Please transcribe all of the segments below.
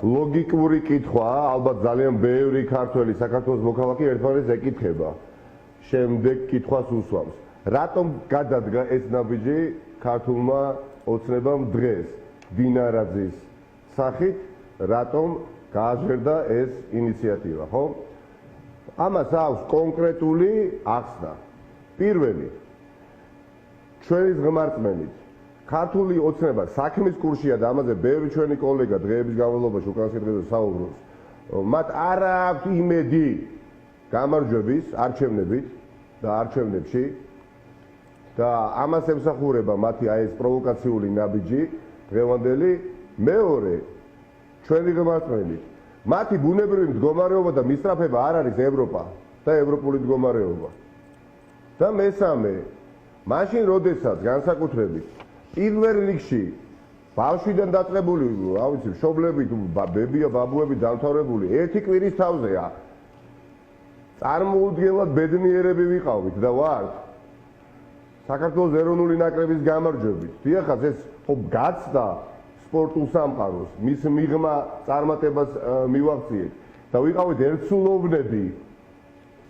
ლოგიკური კითხვაა, ალბათ ძალიან ბევრი ქართველი საქართველოს მოქალაქე ერთმანეთს ეკითხება. შემდეგ კითხვას უსვამს. რატომ გადადგა ეს ნაბიჯი ქართულმა ოცნებამ დღეს დინარაძის სახით, რატომ გააჟღერდა ეს ინიციატივა, ხო? ამას აქვს კონკრეტული ახსნა. პირველი, ჩვენი ღმერთმენით ქართული ოცნება საქმის კურსია და ამაზე ბევრი ჩვენი კოლეგა დღეების განმავლობაში უკანასკნელზე საუბრობს. მათ არ აქვს იმედი გამარჯვების არჩევნებით და არჩევნებში და ამას ემსახურება მათი აი ეს პროვოკაციული ნაბიჯი დღევანდელი. მეორე, ჩვენი ღმერთმენით მათი ბუნებრივი მდგომარეობა და მისწრაფება არ არის ევროპა და ევროპული მდგომარეობა. და მესამე, მაშინ როდესაც განსაკუთრებით პირველ რიგში ბავშვიდან დაწყებული, რა ვიცი, მშობლები, ბებია, ბაბუები დამთავრებული ერთი კვირის თავზეა. წარმოუდგენლად ბედნიერები ვიყავით და ვართ საქართველოს ეროვნული ნაკრების გამარჯვებით. დიახაც, ეს ხო გაცდა სპორტულ სამყაროს, მის მიღმა წარმატებას მივაღწიეთ და ვიყავით ერთსულოვნები.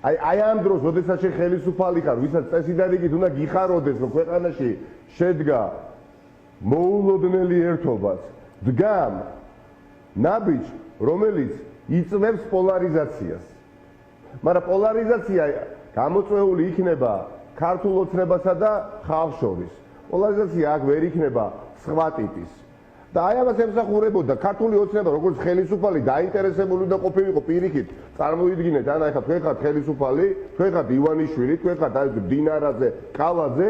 აი ამ დროს, როდესაც ხელისუფალი ხარ, ვისაც წესი და რიგით უნდა გიხაროდეს, რომ ქვეყანაში შედგა მოულოდნელი ერთობაც, დგამ ნაბიჯს, რომელიც იწვევს პოლარიზაციას. მაგრამ პოლარიზაცია გამოწვეული იქნება ქართულ ოცნებასა და ხალხს შორის. პოლარიზაცია აქ ვერ იქნება სხვა ტიპის. და აი ამას ემსახურებოდა ქართული ოცნება, როგორც ხელისუფალი დაინტერესებული უნდა ყოფილიყო პირიქით. წარმოიდგინეთ, ან ახლა თქვენ ხართ ხელისუფალი, თქვენ ხართ ივანიშვილი, თქვენ ხართ აი დინარაძე, კალაძე,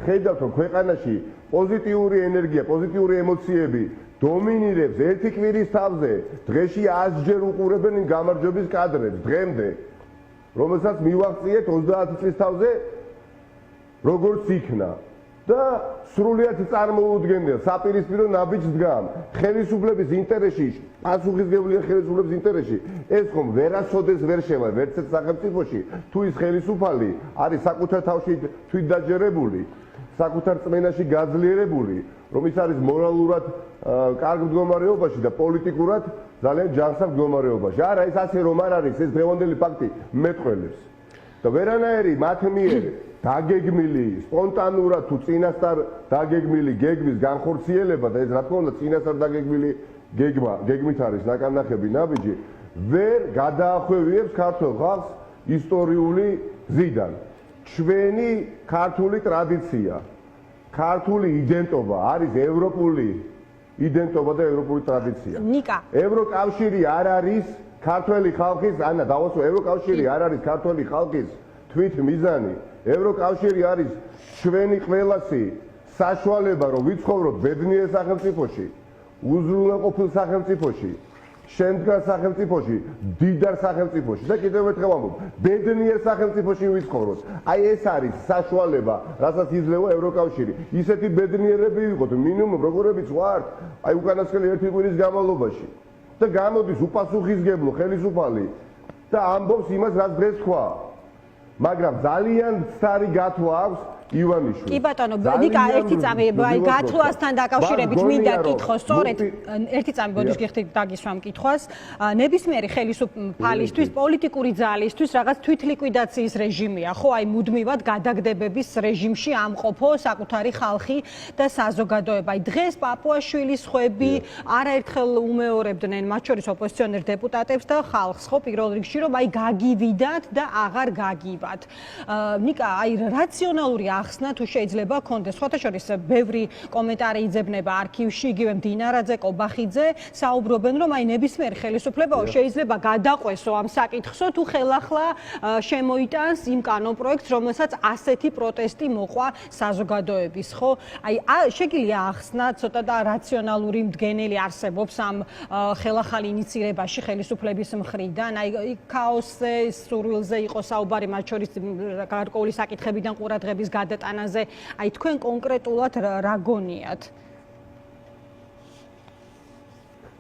ხედავთ რომ ქვეყანაში პოზიტიური ენერგია, პოზიტიური ემოციები დომინირებს ერთი კვირის თავზე. დღეში 100-ჯერ უყურებენ გამარჯვების კადრებს დღემდე, რომელსაც მივაღწიეთ 30 წლის თავზე როგორც იქნა. და სრულიად წარმოუდგენელ საპირისპირო ნაბიჯს დგამ ხელისუფლების ინტერესში, პასუხისმგებლია ხელისუფლების ინტერესში. ეს ხომ ვერასოდეს ვერ შევა ვერცერთ სახელმწიფოში, თუ ის ხელისუფალი არის საკუთარ თავში თვითდაჯერებული, საკუთარ წმენაში გაძლიერებული, რომ ის არის მორალურად კარგ მდგომარეობაში და პოლიტიკურად ძალიან ჯანსაღ მდგომარეობაში. არა, ეს ასე რომ არ არის, ეს დღევანდელი ფაქტი მეტყველებს. და ვერანაირი მათ მიერ დაგეგმილი, სპონტანურად თუ წინასწარ დაგეგმილი გეგმის განხორციელება და ეს რა თქმა უნდა წინასწარ დაგეგმილი გეგმით არის ნაკანახები ნაბიჯი, ვერ გადაახვევიებს ქართულ ხალხს ისტორიული გზიდან. ჩვენი ქართული ტრადიცია, ქართული იდენტობა არის ევროპული იდენტობა და ევროპული ტრადიცია. ევროკავშირი არ არის ქართველი ხალხის, ანა დავასვა, ევროკავშირი არ არის ქართველი ხალხის თვით მიზანი. ევროკავშირი არის ჩვენი ყველასი საშუალება, რომ ვიცხოვროთ ბედნიერ სახელმწიფოში, უზრუნველყოფილ სახელმწიფოში, შემდგარ სახელმწიფოში, დიდარ სახელმწიფოში და კიდევ ერთხელ ვამბობ, ბედნიერ სახელმწიფოში ვიცხოვროთ. აი ეს არის საშუალება, რასაც იძლევა ევროკავშირი. ისეთი ბედნიერები ვიყოთ, მინიმუმ როგორებიც ვართ, აი უკანასკნელი ერთი კვირის განმავლობაში. და გამოდის უპასუხისმგებლო ხელისუფალი და ამბობს იმას, რაც დღეს თქვა. მაგრამ ძალიან სწარი გათვლა აქვს ივანიშვილს. კი ბატონო, ნიკა, ერთი წამი გათვლასთან დაკავშირებით მინდა კითხო, სწორედ ერთი წამი ბოდიშ გიხდით დაგისვამ კითხვას. ნებისმიერი ხელისუფალისთვის, პოლიტიკური ძალისთვის რაღაც თვითლიკვიდაციის რეჟიმია, ხო, აი მუდმივად გადაგდებების რეჟიმში ამყოფო საკუთარი ხალხი და საზოგადოება. აი დღეს პაპუაშვილის ხვები არაერთხელ უმეორებდნენ მათ შორის ოპოზიციონერ დეპუტატებს და ხალხს, ხო, პირველ რიგში, რომ აი გაგივიდათ და აღარ გაგივათ. ნიკა, აი რაციონალური ახსნა თუ შეიძლება კონდეს. სხვათა შორის ბევრი კომენტარი იძებნება არქივში, იგივე დინარაძე, კობახიძე საუბრობენ, რომ აი ნებისმიერი ხელისუფლება შეიძლება გადაყვესო ამ საკითხსო თუ ხელახლა შემოიტანს იმ კანონპროექტს, რომელსაც ასეთი პროტესტი მოყვა საზოგადოების, ხო? აი შეგიძლია ახსნა ცოტა და რაციონალური მდგენელი არსებობს ამ ხელახალ ინიცირებაში ხელისუფლების მხრიდან, აი ქაოსზე, სურვილზე იყო საუბარი მათ შორის გარკვეული საკითხებიდან ყურადღების გადატანაზე, აი თქვენ კონკრეტულად რა გონიათ?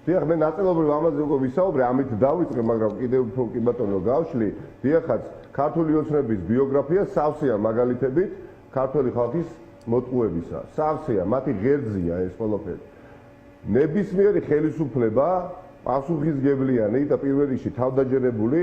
დიახ, მე ნაწილობრივ ამაზე უკვე ვისაუბრე, ამით დავიწყე, მაგრამ კიდევ უფრო კი ბატონო გავშლი. დიახაც, ქართული ოცნების ბიოგრაფია სავსეა მაგალითებით ქართული ხალხის მოტყუებისა. სავსეა, მათი ღერძია ეს ყველაფერი. ნებისმიერი ხელისუფლება პასუხისგებლიანი და პირველ რიგში თავდაჯერებული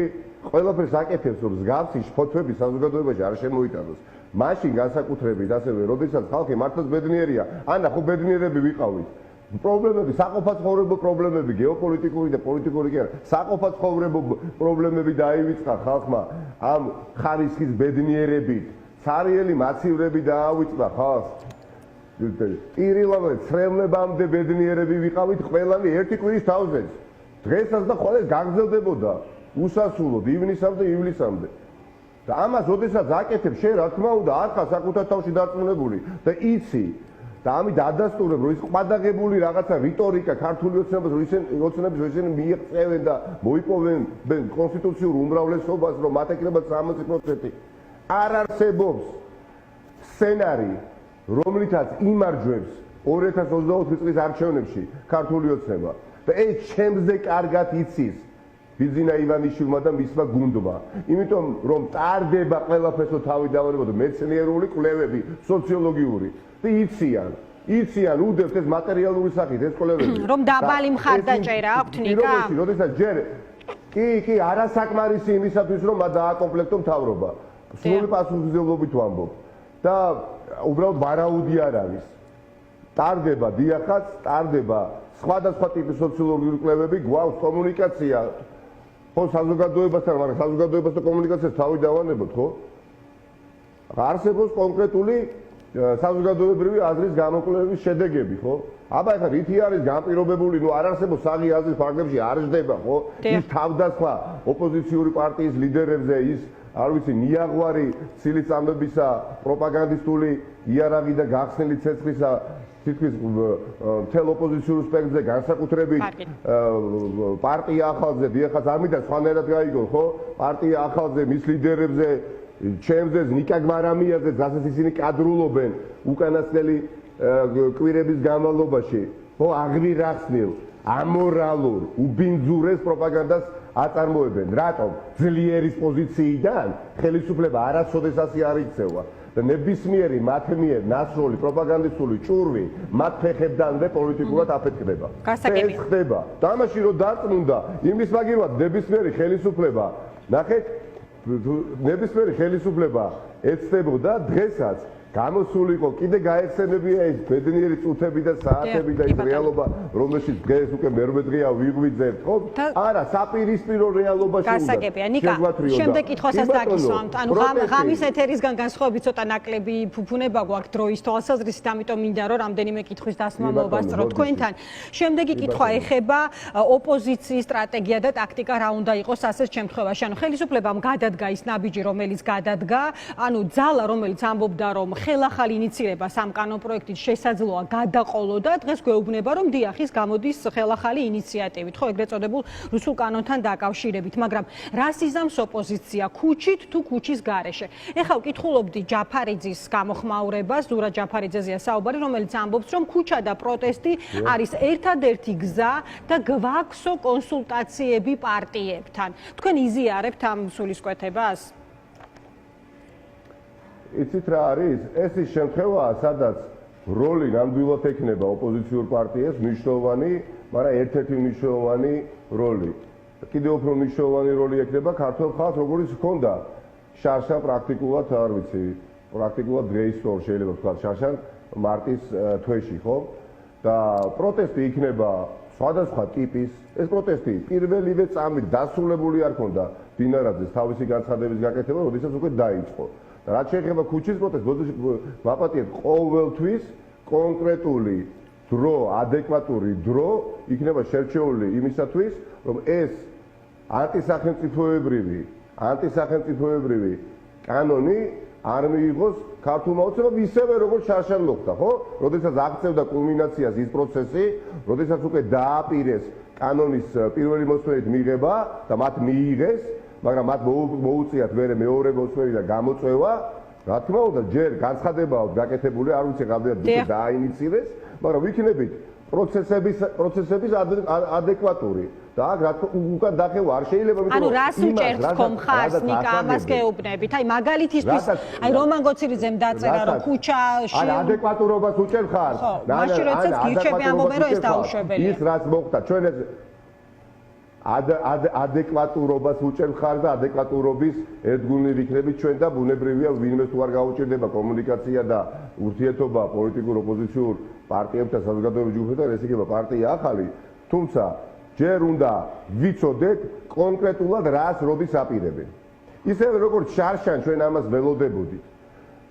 ყველაფერს აკეთებს, რომ მსგავსი ფოთვები საზოგადოებაში არ შემოიტანოს. მაშინ განსაკუთრებით ასევე, როდესაც ხალხი მართლაც ბედნიერია, ხო ბედნიერები ვიყავით. პრობლემები, საყოფაცხოვრებო პრობლემები, გეოპოლიტიკური და პოლიტიკური კი არა, საყოფაცხოვრებო პრობლემები დაივიწყა ხალხმა ამ ხარისხის ბედნიერებით, ცარიელი მაცივრები დაავიწყდა ხალხს. პირილავე ცრემლებამდე ბედნიერები ვიყავით ყველანი ერთი კვირის თავზე. დღესაც და ხოლმე გაგრძელდებოდა უსასრულოდ ივნისამდე, ივლისამდე. და ამას როდესაც აკეთებ შენ, რა თქმა უნდა, არ ხარ საკუთარ თავში დარწმუნებული და იცი და ამით ადასტურებ, რომ ის ყვადაღებული რაღაცა რიტორიკა ქართული ოცნების ისინი მიიღწევენ და მოიპოვენ კონსტიტუციურ უმრავლესობას, რომ მათ ეკრება 60%. არ არსებობს სცენარი, რომლითაც იმარჯვებს 2024 წლის არჩევნებში ქართული ოცნება და ეს ჩემზე კარგად იცის ბიძინა ივანიშვილმა და მისმა გუნდმა. იმიტომ რომ ტარდება ყველაფერს თავი დავარებოდა მეცნიერული კვლევები, სოციოლოგიური და იციან უდევს ეს მატერიალური სახით ეს კვლევები. რომ დაბალი მხარდაჭერა აქვთ ნიკა? როდესაც ჯერ კი არასაკმარისი იმისათვის რომ დააკომპლექტო მთავრობა. სრული პასუხისმგებლობით ვამბობ და უბრალოდ ვარაუდი არ არის. ტარდება დიახაც, ტარდება სხვადასხვა ტიპის სოციოლოგიური კვლევები, გვაქვს კომუნიკაცია ხო საზოგადოებასთან, მაგრამ საზოგადოებასთან კომუნიკაციას თავი დავანებოთ, ხო? არსებობს კონკრეტული საზოგადოებრივი აზრის გამოკვლევის შედეგები, ხო? აბა ეხლა რითი არის განპირობებული, არ არსებობს საღი აზრის ფარგლებში არ ჟდება, ხო? ის თავდასხმა ოპოზიციური პარტიის ლიდერებზე ის არ ვიცი, ნიაღვარი ცილიწამებისა, პროპაგანდისტული იარაღი და გახსნილი ცეცხლისა თითქმის მთელ ოპოზიციურ სპექტრზე განსაკუთრებით პარტია ახალზე, დიახაც არ მინდა სხვანაირად გაიგო, ხო? პარტია ახალზე, მის ლიდერებზე, ჩემზე, ნიკა გვარამიაზე, რასაც ისინი კადრულობენ უკანასკნელი კვირების განმავლობაში, ხო, აღვირახსნილ, ამორალურ, უბინძურეს პროპაგანდას აწარმოებენ. რატომ? ძლიერის პოზიციიდან ხელისუფლება არასოდეს ასე არ იქცევა და ნებისმიერი მათ მიერ ნასროლი პროპაგანდისტული ჭურვი მათ ფეხებდანვე პოლიტიკურად აფეთქდება. ეს ხდება. და ამაში რომ დარწმუნდა, იმის მაგივრად ნებისმიერი ხელისუფლება, ნახეთ, ნებისმიერი ხელისუფლება ეცდებოდა დღესაც გამოსულიყო კიდე გაეხსენებია ეს ბედნიერი წუთები და საათები და ის რეალობა, რომელშიც დღეს უკვე მერვე დღეა ვიღვიძებთ, ხო? არა, საპირისპირო რეალობაში უნდა. გასაგებია, ნიკა, შემდეგ კითხვასაც დაგისვამთ. ანუ ღამის ეთერისგან განსხვავებით ცოტა ნაკლები ფუფუნება გვაქვს დროის თვალსაზრისით, ამიტომ მინდა რომ რამდენიმე კითხვის დასმა მოვასწრო თქვენთან. შემდეგი კითხვა ეხება ოპოზიციის სტრატეგია და ტაქტიკა რა უნდა იყოს ასეთ შემთხვევაში. ანუ ხელისუფლებამ გადადგა ის ნაბიჯი, რომელიც გადადგა, ანუ ძალა, რომელიც ამბობდა, რომ ხელახალი ინიცირება სამკანონ პროექტით შესაძლოა გადაყოლო და დღეს გვეუბნება რომ დიახის გამოდის ხელახალი ინიციატივით, ხო, ეგრეთ წოდებულ რუსულ კანონთან დაკავშირებით, მაგრამ რას იზამს ოპოზიცია, ქუჩით თუ ქუჩის გარეშე? ეხლა ვკითხულობდი ჯაფარიძის გამოხმაურებას, ზურა ჯაფარიძეზეა საუბარი, რომელიც ამბობს, რომ ქუჩა და პროტესტი არის ერთადერთი გზა და გვაქვსო კონსულტაციები პარტიებთან. თქვენ იზიარებთ ამ სულისკვეთებას? იცით რა არის? ეს ის შემთხვევაა, სადაც როლი ნამდვილად ექნება ოპოზიციურ პარტიას მნიშვნელოვანი, მაგრამ ერთ-ერთი მნიშვნელოვანი როლი. კიდევ უფრო მნიშვნელოვანი როლი ექნება ქართულ ხალხს, როგორც ჰქონდა შარშან პრაქტიკულად, არ ვიცი, პრაქტიკულად დღეისწორ შეიძლება ვთქვა შარშან მარტის თვეში, ხო? და პროტესტი იქნება სხვადასხვა ტიპის. ეს პროტესტი პირველივე წამით დასრულებული არ ქონდა დინარაძეს თავისი განცხადების გაკეთება, როდესაც უკვე დაიწყო. რაც შეეხება ქუჩის პროტესტს, ვაპატიეთ ყოველთვის კონკრეტული დრო, ადეკვატური დრო იქნება შერჩეული იმისათვის, რომ ეს ანტისახელმწიფოებრივი კანონი არ მიიღოს ქართულმა ოცნებამ ისევე როგორც შარშან მოხდა, ხო? როდესაც აღწევდა კულმინაციას ის პროცესი, როდესაც უკვე დააპირეს კანონის პირველი მოსმენით მიღება და მათ მიიღეს, მაგრამ მათ მოუწიათ მეორე მოსმენი და გამოწვევა, რა თქმა უნდა, ჯერ განცხადებაა გაკეთებული, არ ვიცი რამდენად უკვე დააინიცირეს, მაგრამ ვიქნებით პროცესების ადეკვატური და აქ რა თქმა უნდა უკან დახევა არ შეიძლება ანუ რას უჭერთ ხომხარს ნიკა ამას გეუბნებით? აი მაგალითისთვის აი რომან გოცირიძემ დაწერა რომ ქუჩაში არა ადეკვატურობას უჭერთ ხარ? მაშინ როდესაც გირჩები ამბობენ რომ ეს დაუშვებელია. ის რაც მოხდა ჩვენ ეს ადეკვატურობას უჭერ მხარს და ადეკვატურობის ერთგულნი ვიქნებით ჩვენ და ბუნებრივია ვინმე თუ არ გაუჭირდება კომუნიკაცია და ურთიერთობა პოლიტიკურ ოპოზიციურ პარტიებთან საზოგადოებრივ ჯგუფებთან ეს იქნება პარტია ახალი თუმცა ჯერ უნდა ვიცოდეთ კონკრეტულად რას როდის აპირებენ ისევე როგორც შარშან ჩვენ ამას ველოდებოდით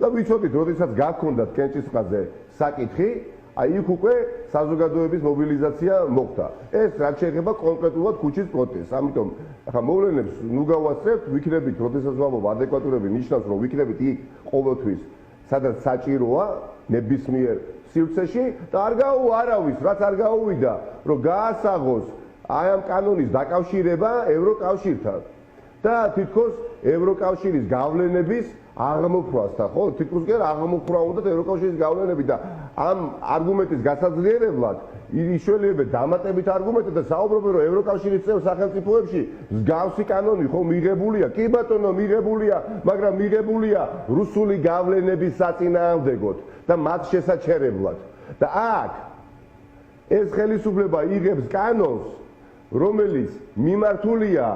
და ვიცოდით როდესაც გაქონდათ კენჭისყრაზე საკითხი აი იქ უკვე საზოგადოების მობილიზაცია მოხდა. ეს რაც შეეხება კონკრეტულად ქუჩის პროტესტს. ამიტომ ახლა მოვლენებს ნუ გავასწრებთ, ვიქნებით, როდესაც ვამბობ ადეკვატურები ნიშნავს, რომ ვიქნებით იქ ყოველთვის, სადაც საჭიროა ნებისმიერ სივრცეში და არ გაუვა არავის, რაც არ გაუვიდა, რომ გაასაღოს აი ამ კანონის დაკავშირება ევროკავშირთან. და თითქოს ევროკავშირის გავლენების აღმოფხვასთან, ხო? თითქოს კი აღმოფხვრა უნდა ევროკავშირის გავლენები და ამ არგუმენტის გასაძლიერებლად იშველიებენ დამატებით არგუმენტი და საუბრობენ რომ ევროკავშირის წევრ სახელმწიფოებში მსგავსი კანონი ხო მიღებულია? კი ბატონო, მიღებულია, მაგრამ მიღებულია რუსული გავლენების საწინააღმდეგოდ და მათ შესაჩერებლად. და აქ ეს ხელისუფლება იღებს კანონს, რომელიც მიმართულია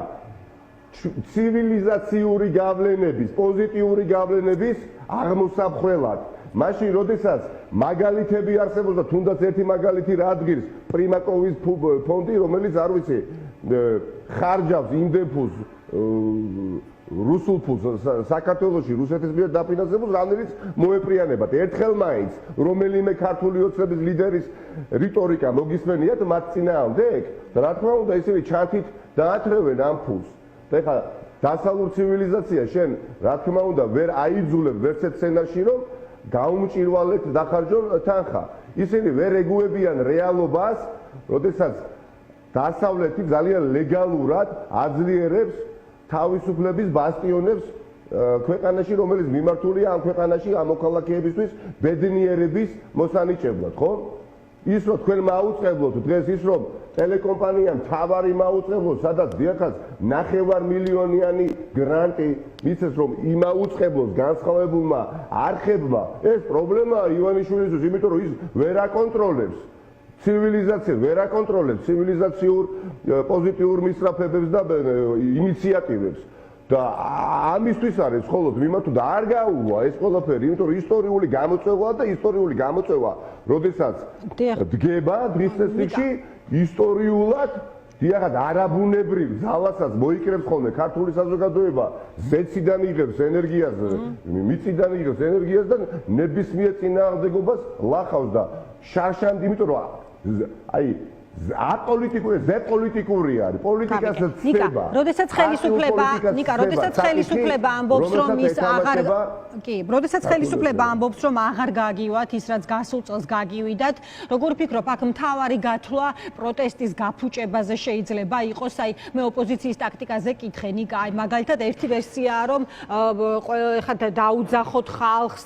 ცივილიზაციური გავლენების, პოზიტიური გავლენების აღმოსაფხვრელად. მაშინ, როდესაც მაგალითები არსებობს და თუნდაც ერთი მაგალითი რა ადგილს, პრიმაკოვის ფონდი, რომელიც არ ვიცი, ხარჯავს იმდენ ფულს, რუსულ ფულს საქართველოში რუსეთის მიერ დაფინანსებულს, რომელიც მოეპრიანებათ. ერთხელ მაინც რომელიმე ქართული ოცნების ლიდერის რიტორიკა მოგისმენიათ მათ წინააღმდეგ და რა თქმა უნდა ისინი ჩართით დაათრევენ ამ ფულს. ეხლა დასავლურ ცივილიზაცია შენ რა თქმა უნდა ვერ აიძულებ ვერცეთ სცენარში რომ გაუმჭირვალეთ დახარჯონ თანხა. ისინი ვერ ეგუებიან რეალობას, როდესაც დასავლეთი ძალიან ლეგალურად აძლიერებს თავისუფლების ბასტიონებს ქვეყანაში, რომელიც მიმართულია ამ ქვეყანაში ამოქალაქეებისთვის ბედნიერების მოსანიჭებლად, ხო? ის რომ თქვენ მაუწყებლოთ დღეს ის რომ ტელეკომპანიამ თავარი მაუწყებლოთ, სადაც დიახაც 9 მილიონიანი გრანტი მისცეს რომ იმაუწყებლოს განსხვავებულმა არხებმა, ეს პრობლემაა ივანიშვილისთვის, იმიტომ რომ ის ვერ აკონტროლებს ცივილიზაციას, ვერ აკონტროლებს ცივილიზაციურ პოზიტიურ მისწრაფებებს და ინიციატივებს. და ამისთვის არის მხოლოდ მიმართო და არ გაუვა ეს ყველაფერი, იმიტომ რომ ისტორიული გამოწვევაა და ისტორიული გამოწვევა, როდესაც დგება დღის წესრიგში ისტორიულად დიახაც არაბუნებრივ ძალასაც მოიკრებს ხოლმე ქართული საზოგადოება, ზეციდან იღებს ენერგიას, მიწიდან იღებს ენერგიას და ნებისმიერ წინააღმდეგობას ლახავს და შარშან, იმიტომ რომ აი აპოლიტიკური, ზეპოლიტიკური არის. პოლიტიკას ცდება. როდესაც ხელისუფლება ამბობს, რომ ის აღარ კი, როდესაც ხელისუფლება ამბობს, რომ აღარ გაგივათ ის, რაც გასულ წელს გაგივიდათ, როგორ ვფიქრობ, აქ მთავარი გათვლა პროტესტის გაფუჭებაზე შეიძლება იყოს, აი მე ოპოზიციის ტაქტიკაზე კითხე, ნიკა, აი მაგალითად ერთი ვერსიაა, რომ ხა დაუძახოთ ხალხს,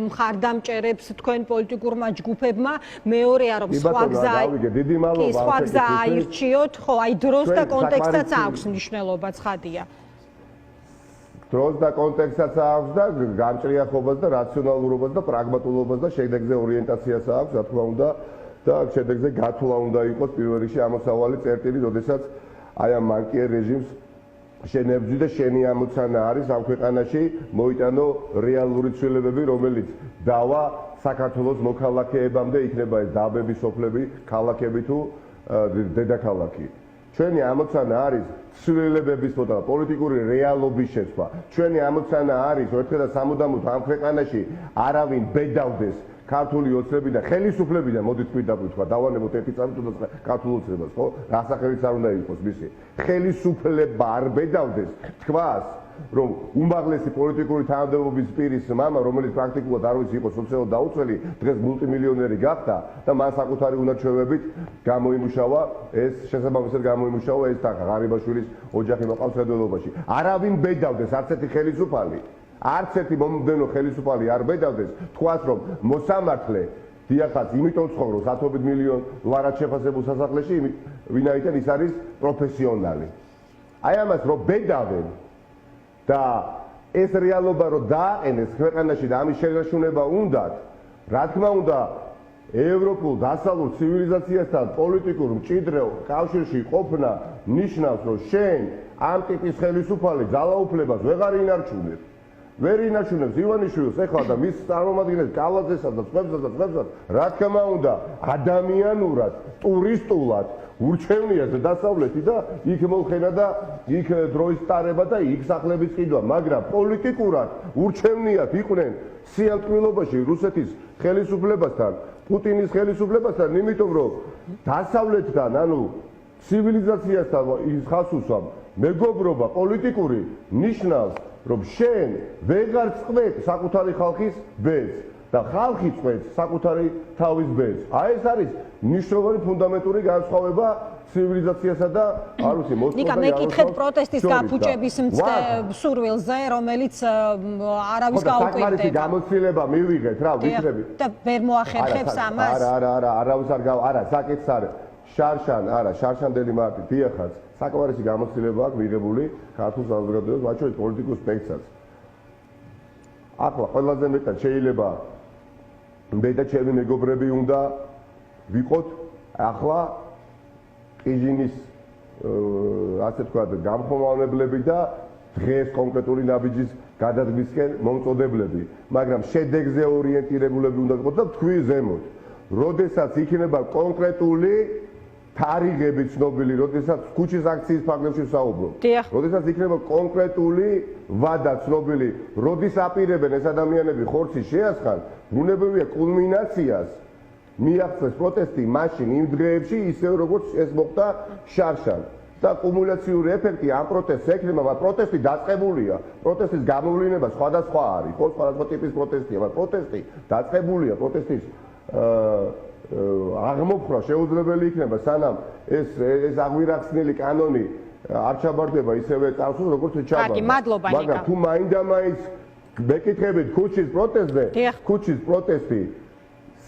მხარდამჭერებს თქვენ პოლიტიკურმა ჯგუფებმა, მეორეა რომ სხვა გზა კი, სხვა გზა აირჩიოთ, ხო, აი დროს და კონტექსტსაც აქვს მნიშვნელობა, ცხადია. დროს და კონტექსტსაც აქვს და გამჭრიახობას და რაციონალურობას და პრაგმატულობას და შედეგზე ორიენტაციას აქვს, რა თქმა უნდა, და შედეგზე გათვლა უნდა იყოს პირველ რიგში ამოსავალი წერტილი, როდესაც აი ამ მანკიერ რეჟიმს შენებძვი და შენი ამოცანა არის ამ ქვეყანაში მოიტანო რეალური ცვლილებები, რომელიც დავა საქართველოს მოქალაქეებამდე იქნება ეს დაბები, სოფლები, ქალაქები თუ დედაქალაქი. ჩვენი ამოცანა არის ცვლილებების მოტანა, პოლიტიკური რეალობის შეცვლა. ჩვენი ამოცანა არის ერთხელ და სამუდამოდ ამ ქვეყანაში არავინ ბედავდეს ქართული ოცნებიდან, ხელისუფლებიდან, მოდით პირდაპირ თქვა, დავანებოთ ერთი წამი თუნდაც ქართულ ოცნებას, ხო? რა სახელიც არ უნდა იყოს მისი. ხელისუფლება არ ბედავდეს, თქვას რომ უმაღლესი პოლიტიკური თანამდებობის პირის მამა, რომელიც პრაქტიკულად არ ვიცი იყო სოციალურად დაუცველი, დღეს მულტიმილიონერი გახდა და მან საკუთარი უნარჩვევებით გამოიმუშავა ეს შესაბამისად გამოიმუშავა ეს თანხა ღარიბაშვილის ოჯახი მოყავს მხედველობაში. არავინ ბედავდეს, არც ერთი ხელისუფალი, არც ერთი მომდენო ხელისუფალი არ ბედავდეს, თქვას რომ მოსამართლე დიახაც იმიტომ ცხოვრობს 10 მილიონ ლარად შეფასებულ სასახლეში, ვინაიდან ის არის პროფესიონალი. აი ამას რომ ბედავენ და ეს რეალობა რომ დააყენეს ქვეყანაში და ამის შენარჩუნება უნდათ, რა თქმა უნდა, ევროპულ დასავლურ ცივილიზაციასთან პოლიტიკურ მჭიდრო კავშირში ყოფნა ნიშნავს, რომ შენ ამ ტიპის ხელისუფალი ძალაუფლებას ვეღარ ინარჩუნებ. ვერ ინარჩუნებს ივანიშვილს ეხლა და მის წარმომადგენლებს კალაძესა და სხვებსაც, რა თქმა უნდა, ადამიანურად, ტურისტულად ურჩევნია დასავლეთი და იქ მოხენა და იქ დროის ტარება და იქ სახლებიც ყიდვა, მაგრამ პოლიტიკურად ურჩევნიათ იყვნენ სიამტკბილობაში რუსეთის ხელისუფლებასთან, პუტინის ხელისუფლებასთან, იმიტომ რომ დასავლეთთან, ანუ ცივილიზაციასთან ის ხას უსვამ, მეგობრობა პოლიტიკური ნიშნავს, რომ შენ ვეღარ წყვეტ საკუთარი ხალხის ბედს და ხალხი წყვეტს საკუთარი თავის ბედს. აი ეს არის მნიშვნელოვანი ფუნდამენტური განსხვავება ცივილიზაციასა და არუსი მოსკოვსა და ნიკა, მეკითხეთ პროტესტის გაფუჭების სურვილზე, რომელიც არავის გაუკვირდება. საკმარისი გამოცდილება მივიღეთ რა, ვიქნები. და ვერ მოახერხებს ამას? არავის არა, საკითხს არა. შარშანდელი მარტი დიახაც, საკმარისი გამოცდილება აქვს მიღებული ქართულ საზოგადოებას, მათ შორის პოლიტიკურ სპექტრსაც. ახლა ყველაზე მეტად შეიძლება მე და ჩემი მეგობრები უნდა ვიყოთ ახლა ყიჟინის ასე ვთქვათ გამხომავნებლები და დღეს კონკრეტული ნაბიჯის გადადგმისკენ მომწოდებლები, მაგრამ შედეგზე ორიენტირებულები უნდა ვიყოთ და თქვი ზემოთ. როდესაც იქნება კონკრეტული თარიღები ცნობილი, როდესაც ქუჩის აქციის ფარგლებში ვსაუბრობ. როდესაც იქნება კონკრეტული ვადა ცნობილი, როდის აპირებენ ეს ადამიანები ხორცის შეასხან, ბუნებრივია კულმინაციას მიაღწევს პროტესტი მაშინ იმ დღეებში, ისევ როგორც ეს მოხდა შარშან. და კუმულაციური ეფექტი ამ პროტესტს ექნება, მაგრამ პროტესტი დაწყებულია. პროტესტის გამოვლინება სხვადასხვა არის, ხო, სხვადასხვა ტიპის პროტესტია, მაგრამ პროტესტი დაწყებულია, პროტესტის აღმოფხვრა შეუძლებელი იქნება, სანამ ეს აღვირახსნილი კანონი არ ჩაბარდება ისევე წარსულს, როგორც ჩაბარდა. კარგი, მადლობა ნიკა. მაგრამ თუ მაინდა-მაინც მეკითხებით ქუჩის პროტესტზე, ქუჩის პროტესტი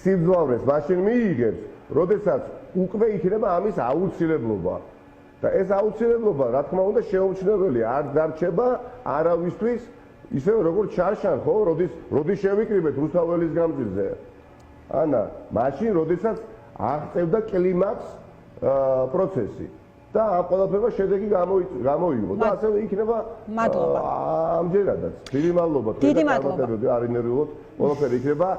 სიბრძოლეს მაშინ მიიღებს, როდესაც უკვე იქნება ამის აუცილებლობა. და ეს აუცილებლობა, რა თქმა უნდა, შეუმჩნეველი არ დარჩება არავისთვის, ისევე როგორც შარშან, ხო, როდის შევიკრიბეთ რუსთაველის გამზირზე. ანა, მაშინ, როდესაც აღწევდა კლიმაქს პროცესი და ამ ყველაფერმა შედეგი გამოიღო და ასევე იქნება ამჯერადაც. დიდი მადლობა. დიდი მადლობა. არ ინერვიულოთ, ყველაფერი იქნება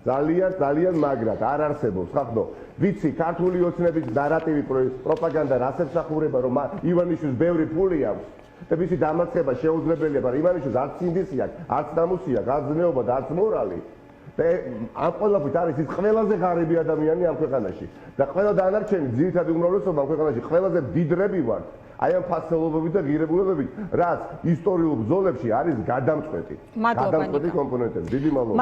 ძალიან მაგრად, არ არსებობს, ხახდო. ვიცი, ქართული ოცნების ნარატივი პროპაგანდა რას ემსახურება, რომ ივანიშვილს ბევრი ფული აქვს და მისი დამარცხება შეუძლებელია, მაგრამ ივანიშვილს არც ინდისი აქვს, არც ნამუსი აქვს, არც ზნეობა და არც მორალი. და ამ ყველაფრით არის ის ყველაზე ღარიბი ადამიანი ამ ქვეყანაში და ყველა დანარჩენი ძირითადი უმრავლესობა ამ ქვეყანაში ყველაზე მდიდრები ვართ აი ამ ფასეულობებით და ღირებულებებით, რაც ისტორიულ ბრძოლებში არის გადამწყვეტი კომპონენტები. დიდი მადლობა.